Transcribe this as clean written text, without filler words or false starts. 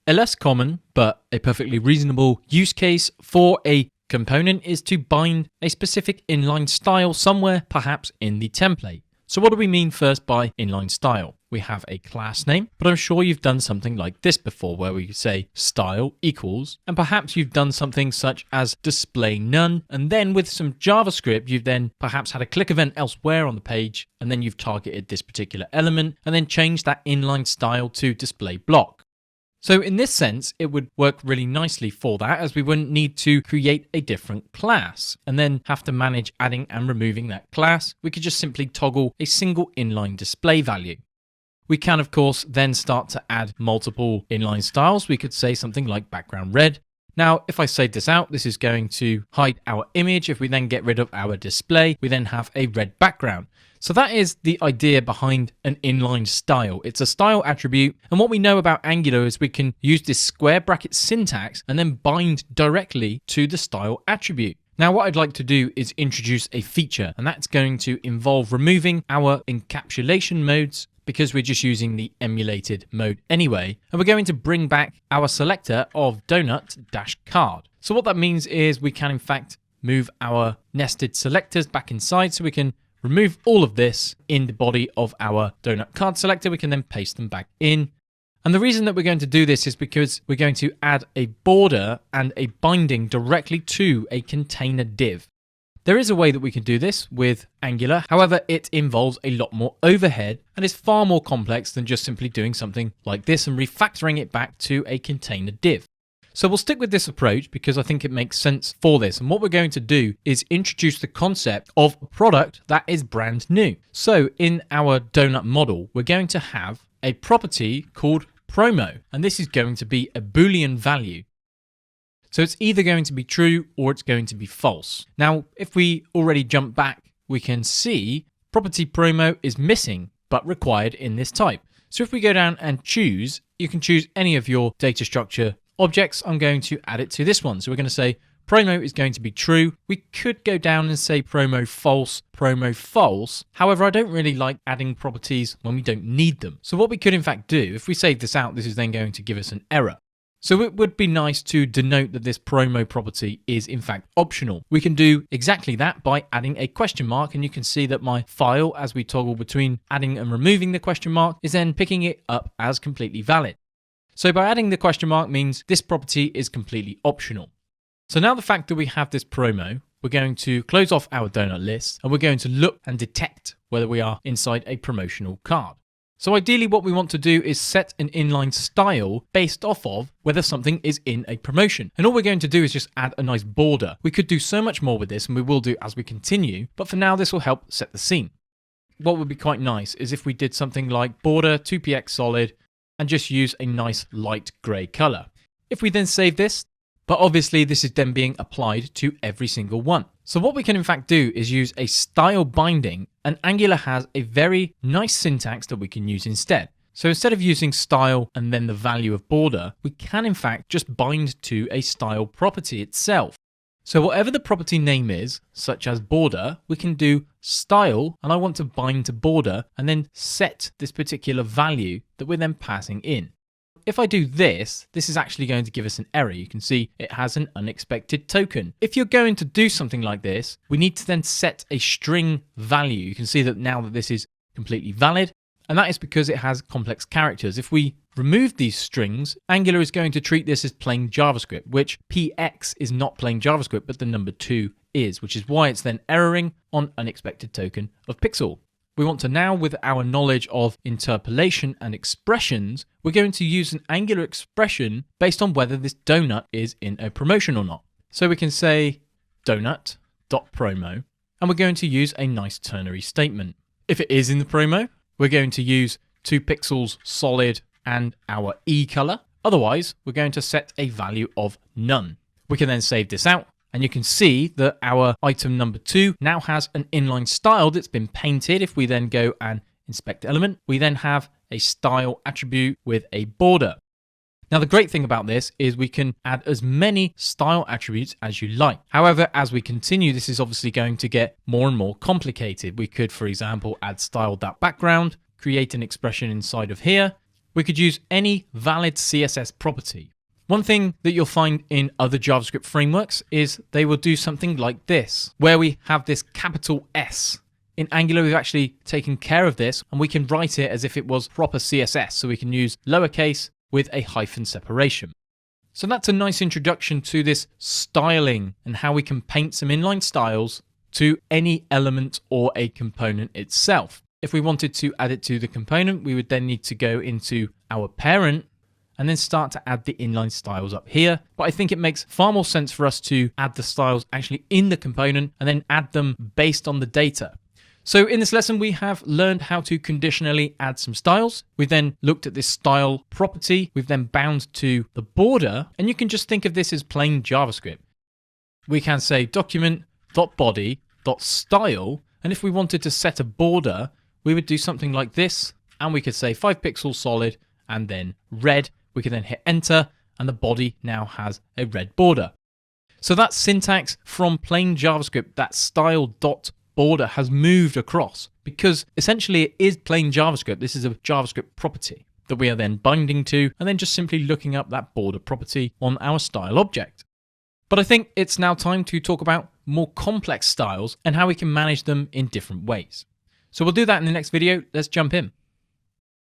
A less common, but a perfectly reasonable use case for a component is to bind a specific inline style somewhere, perhaps in the template. So what do we mean first by inline style? We have a class name, but I'm sure you've done something like this before where we say style equals, and perhaps you've done something such as display none, and then with some JavaScript, you've then perhaps had a click event elsewhere on the page, and then you've targeted this particular element, and then changed that inline style to display block. So in this sense, it would work really nicely for that, as we wouldn't need to create a different class and then have to manage adding and removing that class. We could just simply toggle a single inline display value. We can, of course, then start to add multiple inline styles. We could say something like background red. Now, if I say this out, this is going to hide our image. If we then get rid of our display, we then have a red background. So that is the idea behind an inline style. It's a style attribute, and what we know about Angular is we can use this square bracket syntax and then bind directly to the style attribute. Now what I'd like to do is introduce a feature, and that's going to involve removing our encapsulation modes because we're just using the emulated mode anyway, and we're going to bring back our selector of donut-card. So what that means is we can in fact move our nested selectors back inside, so we can remove all of this in the body of our donut card selector. We can then paste them back in. And the reason that we're going to do this is because we're going to add a border and a binding directly to a container div. There is a way that we can do this with Angular. However, it involves a lot more overhead and is far more complex than just simply doing something like this and refactoring it back to a container div. So we'll stick with this approach because I think it makes sense for this. And what we're going to do is introduce the concept of a product that is brand new. So in our donut model, we're going to have a property called promo, and this is going to be a Boolean value. So it's either going to be true or it's going to be false. Now, if we already jump back, we can see property promo is missing, but required in this type. So if we go down and choose, you can choose any of your data structure objects. I'm going to add it to this one. So we're going to say promo is going to be true. We could go down and say promo false, promo false. However, I don't really like adding properties when we don't need them. So what we could in fact do, if we save this out, this is then going to give us an error. So it would be nice to denote that this promo property is in fact optional. We can do exactly that by adding a question mark, and you can see that my file, as we toggle between adding and removing the question mark, is then picking it up as completely valid. So by adding the question mark means this property is completely optional. So now the fact that we have this promo, we're going to close off our donut list and we're going to look and detect whether we are inside a promotional card. So ideally what we want to do is set an inline style based off of whether something is in a promotion. And all we're going to do is just add a nice border. We could do so much more with this, and we will do as we continue, but for now this will help set the scene. What would be quite nice is if we did something like border 2px solid and just use a nice light grey color. If we then save this, but obviously this is then being applied to every single one. So what we can in fact do is use a style binding, and Angular has a very nice syntax that we can use instead. So instead of using style and then the value of border, we can in fact just bind to a style property itself. So whatever the property name is, such as border, we can do style, and I want to bind to border and then set this particular value that we're then passing in. If I do this, this is actually going to give us an error. You can see it has an unexpected token. If you're going to do something like this, we need to then set a string value. You can see that now that this is completely valid, and that is because it has complex characters. If we remove these strings, Angular is going to treat this as plain JavaScript, which px is not plain JavaScript, but the number 2 is, which is why it's then erroring on unexpected token of pixel. We want to now, with our knowledge of interpolation and expressions, we're going to use an Angular expression based on whether this donut is in a promotion or not. So we can say donut.promo, and we're going to use a nice ternary statement. If it is in the promo, we're going to use 2 pixels solid and our E color. Otherwise, we're going to set a value of none. We can then save this out, and you can see that our item number 2 now has an inline style that's been painted. If we then go and inspect element, we then have a style attribute with a border. Now, the great thing about this is we can add as many style attributes as you like. However, as we continue, this is obviously going to get more and more complicated. We could, for example, add style.background, create an expression inside of here. we could use any valid CSS property. One thing that you'll find in other JavaScript frameworks is they will do something like this, where we have this capital S. In Angular, we've actually taken care of this, and we can write it as if it was proper CSS, so we can use lowercase with a hyphen separation. So that's a nice introduction to this styling and how we can paint some inline styles to any element or a component itself. If we wanted to add it to the component, we would then need to go into our parent and then start to add the inline styles up here. But I think it makes far more sense for us to add the styles actually in the component and then add them based on the data. So in this lesson, we have learned how to conditionally add some styles. We've then looked at this style property. We've then bound to the border, and you can just think of this as plain JavaScript. We can say document.body.style, and if we wanted to set a border, we would do something like this, and we could say 5 pixels solid and then red. We could then hit enter, and the body now has a red border. So that syntax from plain JavaScript, that style.border has moved across because essentially it is plain JavaScript. This is a JavaScript property that we are then binding to and then just simply looking up that border property on our style object. But I think it's now time to talk about more complex styles and how we can manage them in different ways. So we'll do that in the next video. Let's jump in.